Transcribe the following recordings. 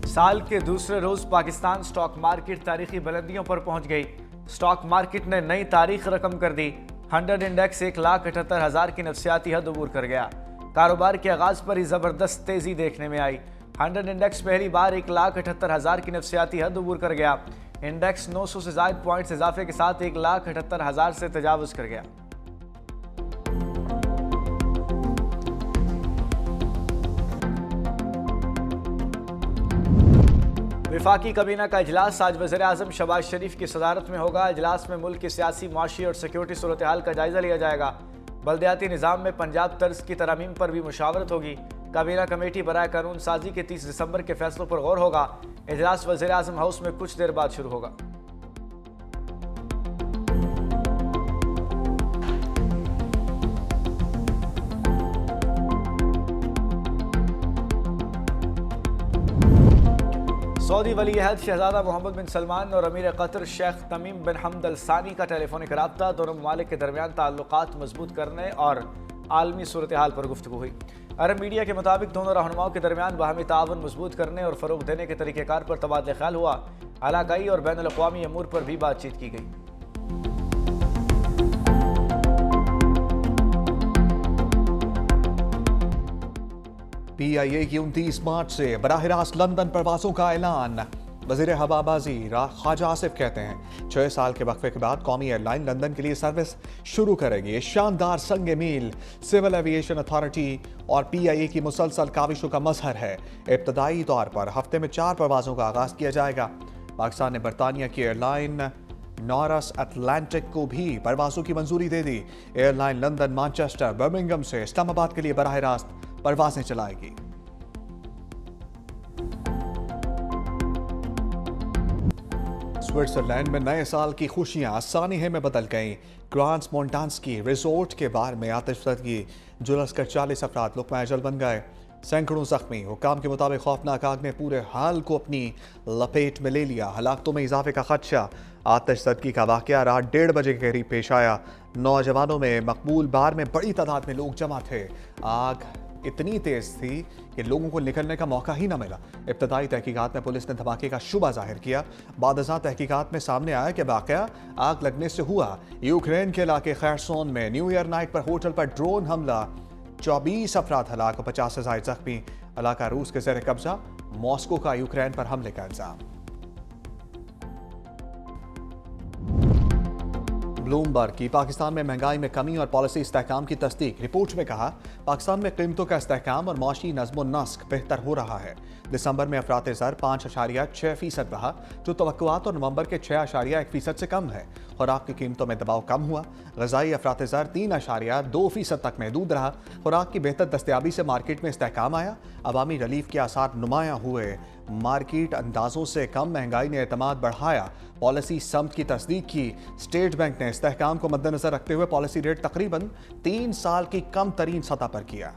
साल के दूसरे रोज पाकिस्तान स्टॉक मार्केट तारीखी बुलंदियों पर पहुंच गई। स्टॉक मार्केट ने नई तारीख रकम कर दी। 100 इंडेक्स 1,78,000 की नफसियाती हद अबूर कर गया। कारोबार के आगाज पर ही जबरदस्त तेजी देखने में आई। 100 इंडेक्स पहली बार 1,78,000 की नफसियाती हद अबूर कर गया। इंडेक्स 900 से ज्यादा पॉइंट्स इजाफे के साथ 1,78,000 से तजावुज कर गया। वफाकी kabीना का इजलास आज वज़ीर आज़म शहबाज शरीफ की सदारत में होगा। इजलास में मुल्क की सियासी, मुआशी और सिक्योरिटी सूरत हाल का जायजा लिया जाएगा। बल्दियाती निज़ाम में पंजाब तर्ज की तरमीम पर भी मुशावरत होगी। kabीना कमेटी बराए कानून साजी के 30 दिसंबर के फैसलों पर गौर होगा। इजलास वज़ीर आज़म हाउस में कुछ देर बाद शुरू होगा। सऊदी वली अहद शहजादा मोहम्मद बिन सलमान और अमीर कतर शेख तमीम बिन हमद अल सानी का टेलीफोनिक रब्ता दोनों ममालिक के दरमियान ताल्लुकात मजबूत करने और आलमी सूरत हाल पर गुफ्तगू हुई। अरब मीडिया के मुताबिक दोनों रहनुमाओं के दरमियान बाहमी ताउन मजबूत करने और फ़रोग देने के तरीक़ेकार पर तबादला ख्याल हुआ। इलाकाई और बैनुल अक़वामी अमूर पर भी बातचीत की गई। PIA की 29 मार्च से बराह रास्त लंदन परवाजों का ऐलान। वज़ीर हवाबाजी ख्वाजा आसिफ कहते हैं 6 साल के वक्फे के बाद कौमी एयरलाइन लंदन के लिए सर्विस शुरू करेगी। ये शानदार संग मील सिविल एविएशन अथॉरिटी और PIA की मुसलसल काविशों का मजहर है। इब्तदाई तौर पर हफ्ते में 4 परवाजों का आगाज किया जाएगा। पाकिस्तान ने बरतानिया की एयरलाइन नॉरस अटलांटिक को भी परवाजों की मंजूरी दे दी। एयरलाइन लंदन, मैनचेस्टर, बर्मिंघम से इस्लामाबाद के लिए बराह रास्त परवाजें चलाएगी। स्विट्जरलैंड में नए साल की खुशियां सानिहे में बदल गईं। ग्रांस मोंटान्स्की रिजोर्ट के बाहर में आतिशबाजी जुलस कर 40 अफराद लुक़मा अजल बन गए। सैकड़ों जख्मी। हुक्काम के मुताबिक खौफनाक आग ने पूरे हाल को अपनी लपेट में ले लिया। हलाकतों में इजाफे का खदशा। आतिशबाजी का वाकया रात 1:30 बजे के करीब पेश आया। नौजवानों में मकबूल बार में बड़ी तादाद में लोग जमा थे। आग इतनी तेज थी कि लोगों को निकलने का मौका ही न मिला। इब्तदाई तहकीकात में पुलिस ने धमाके का शुबा जाहिर किया। बादशाह तहकीकात में सामने आया कि वाकया आग लगने से हुआ। यूक्रेन के इलाके खैरसोन में न्यू ईयर नाइट पर होटल पर ड्रोन हमला, 24 अफराद हलाक और 50 से ज्यादा जख्मी। इलाका रूस के ज़ेर कब्जा। मॉस्को का यूक्रेन पर हमले का इल्जाम। ब्लूमबर्ग की पाकिस्तान में महंगाई में कमी और पॉलिसी इस्तेहकाम की तस्दीक। रिपोर्ट में कहा पाकिस्तान में कीमतों का इस्तेहकाम और माशी नज़्म व नस्क बेहतर हो रहा है। दिसंबर में अफरात ज़र 5.6% रहा, जो तवक्कुआत और नवंबर के 6.1% से कम है। खुराक की कीमतों में दबाव कम हुआ। ग़िज़ाई अफरात ज़र 3.2% तक महदूद रहा। खुराक की बेहतर दस्तयाबी से मार्केट में इस्तेहकाम आया। अवामी रिलीफ के आसार नुमायां हुए। मार्केट अंदाजों से कम महंगाई ने एतमाद बढ़ाया। पॉलिसी समत की तस्दीक की। स्टेट बैंक ने इस्तेहकाम को मद्देनजर रखते हुए पॉलिसी रेट तकरीबन 3 साल की कम तरीन सतह पर किया।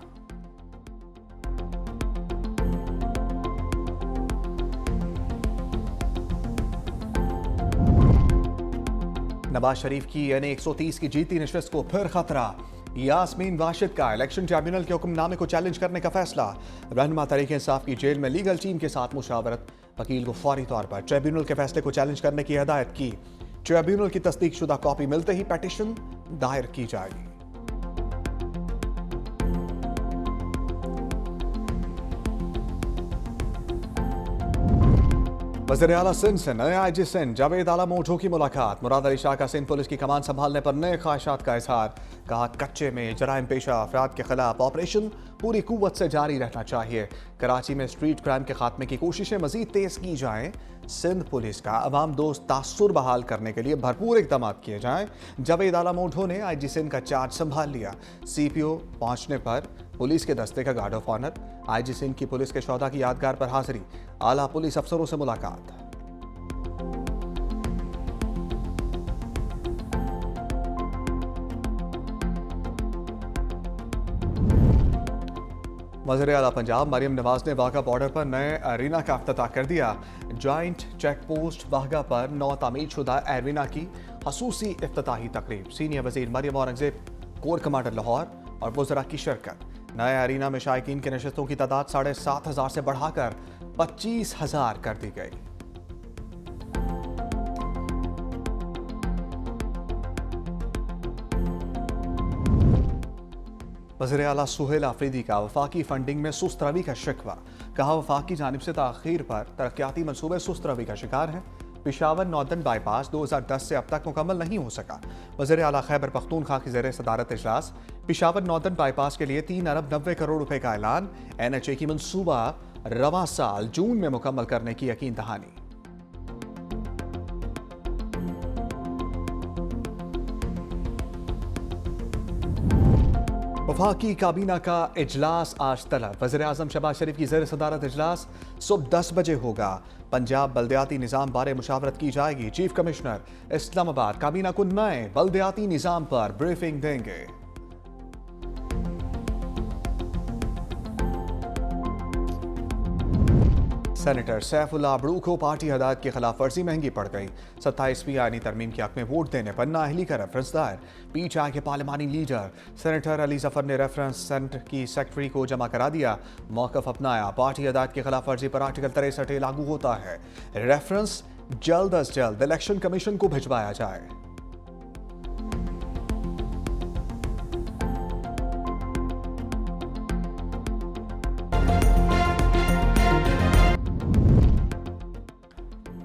नवाज शरीफ की NA 130 की जीती नशस्त को फिर खतरा। यास्मीन वाशिद का इलेक्शन ट्रिब्यूनल के हुक्मनामे को चैलेंज करने का फैसला। रहनुमा तहरीक इंसाफ की जेल में लीगल टीम के साथ मुशावरत। वकील को फौरी तौर पर ट्रिब्यूनल के फैसले को चैलेंज करने की हिदायत की। ट्रिब्यूनल की तस्दीक शुदा कॉपी मिलते ही पिटीशन दायर की जाएगी। वज़ीर आला सिंध से नए IG सिंध जावेद आला मोटो की मुलाकात। मुराद अली शाह का सिंध पुलिस की कमान संभालने पर नए ख्वाहिशात का इजहार। कहा कच्चे में जराइम पेशा अफराद के खिलाफ ऑपरेशन पूरी कुव्वत से जारी रहना चाहिए। कराची में स्ट्रीट क्राइम के खात्मे की कोशिशें मजीद तेज की जाएं। सिंध पुलिस का अवाम दोस्त तासुर बहाल करने के लिए भरपूर इकदाम किए जाएं। जावेद आला मोटो ने IG सिंध का चार्ज संभाल लिया। CPO पहुंचने पर पुलिस के दस्ते का guard of honour. IG Sindh की पुलिस के शौहदा की यादगार पर हाजिरी। आला पुलिस अफसरों से मुलाकात। वज़ीर आला पंजाब मरियम नवाज ने वाघा बॉर्डर पर नए एरिना का अफ्ताह कर दिया। जॉइंट चेक पोस्ट वाघा पर नौ तामीर शुदा एरिना की खसूसी इफ्तिताही तकरीब। सीनियर वजीर मरियम औरंगजेब, कोर कमांडर लाहौर और वज़रा की शिरकत। नए अरीना में शायकीन की नशस्तों की तादाद 7,500 से बढ़ाकर 25,000 कर दी गई। वज़ीर आला सुहेल आफरीदी का वफाकी फंडिंग में सुस्त रवि का शिकवा। कहा वफाक की जानिब से ताखीर पर तरक्याती मनसूबे सुस्त रवि का शिकार हैं। पिशावर नॉर्दर्न बाईपास 2010 से अब तक मुकम्मल नहीं हो सका। वज़ीर आला खैबर पख्तूनख्वा की ज़ेर सदारत इजलास। पिशावर नॉर्दर्न बाईपास के लिए 3 अरब 90 करोड़ रुपए का ऐलान। NHA की मनसूबा रवां साल जून में मुकम्मल करने की यकीन दहानी। वफाकी काबीना का इजलास आज तलब। वज़ीर आज़म शहबाज शरीफ की ज़ेर सदारत इजलास सुबह 10 बजे होगा। पंजाब बल्दियाती निज़ाम बारे मुशावरत की जाएगी। चीफ कमिश्नर इस्लामाबाद काबीना को नए बल्दियाती निज़ाम पर ब्रीफिंग देंगे। सेनेटर सैफुल्लाह अबड़ू को पार्टी हदायत की खिलाफ वर्जी महंगी पड़ गई। 27वीं आईनी तरमीम के हक में वोट देने पर नाअहली का रेफरेंस दायर। PTI के पार्लिमानी लीडर सेनेटर अली जफर ने रेफरेंस सेंटर की सेक्रेटरी को जमा करा दिया। मौकफ अपनाया। पार्टी हदायत की खिलाफ वर्जी पर आर्टिकल 63 लागू होता है। रेफरेंस जल्द अज जल्द इलेक्शन कमीशन को भिजवाया जाए।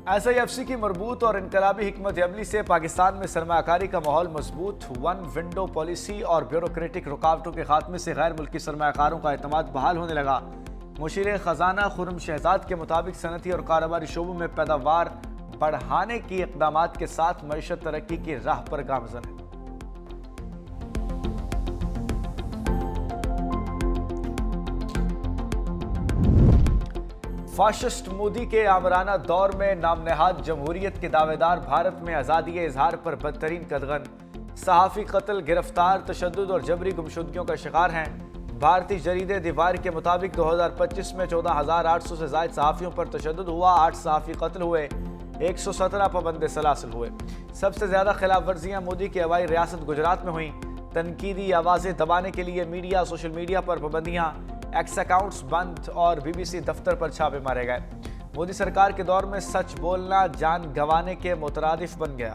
SIFC की मरबूत और इनकलाबी हिकमत अमली से पाकिस्तान में सरमायाकारी का माहौल मजबूत। वन विंडो पॉलिसी और ब्यूरोक्रेटिक रुकावटों के खात्मे से गैर मुल्की सरमायाकारों का एतमाद बहाल होने लगा। मुशीर खजाना खुर्रम शहजाद के मुताबिक सनती और कारोबारी शोबों में पैदावार बढ़ाने की इकदामात के साथ मईशत तरक्की की राह पर गामजन है। फाशिस्ट मोदी के आमराना दौर में नामनहाद जमहूरियत के दावेदार भारत में आज़ादी इजहार पर बदतरीन कदगन। सहाफ़ी कत्ल, गिरफ्तार, तशद्दुद और जबरी गुमशुदगियों का शिकार हैं। भारतीय जरीदे दीवार के मुताबिक 2025 में 14,800 से ज़ायद सहाफ़ियों पर तशद्दुद हुआ। 8 सहाफ़ी कत्ल हुए, 117 पाबंद सलासिल हुए। सबसे ज़्यादा खिलाफ वर्जियाँ मोदी की हवाई रियासत गुजरात में हुई। तनकीदी आवाज़ें दबाने के लिए मीडिया, सोशल मीडिया पर पाबंदियाँ, एक्स अकाउंट्स बंद और BBC दफ्तर पर छापे मारे गए। मोदी सरकार के दौर में सच बोलना जान गंवाने के मुतरादिफ बन गया।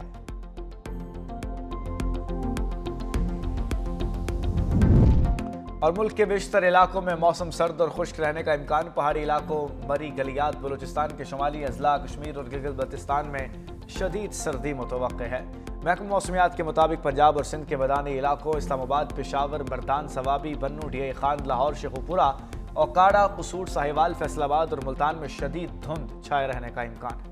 और मुल्क के बेशतर इलाकों में मौसम सर्द और खुश्क रहने का इम्कान। पहाड़ी इलाकों, मरी गलियात, बलूचिस्तान के शुमाली अजला, कश्मीर और गिलगित बल्तिस्तान में शदीद सर्दी मुतवक्के है। महकमा मौसमियात के मुताबिक पंजाब और सिंध के मैदानी इलाकों, इस्लामाबाद, पेशावर, मर्दान, सवाबी, बन्नू, DI खान, लाहौर, शेखुपुरा, औकाड़ा, कसूर, साहिवाल, फैसलाबाद और मुल्तान में शदीद धुंध छाए रहने का इम्कान है।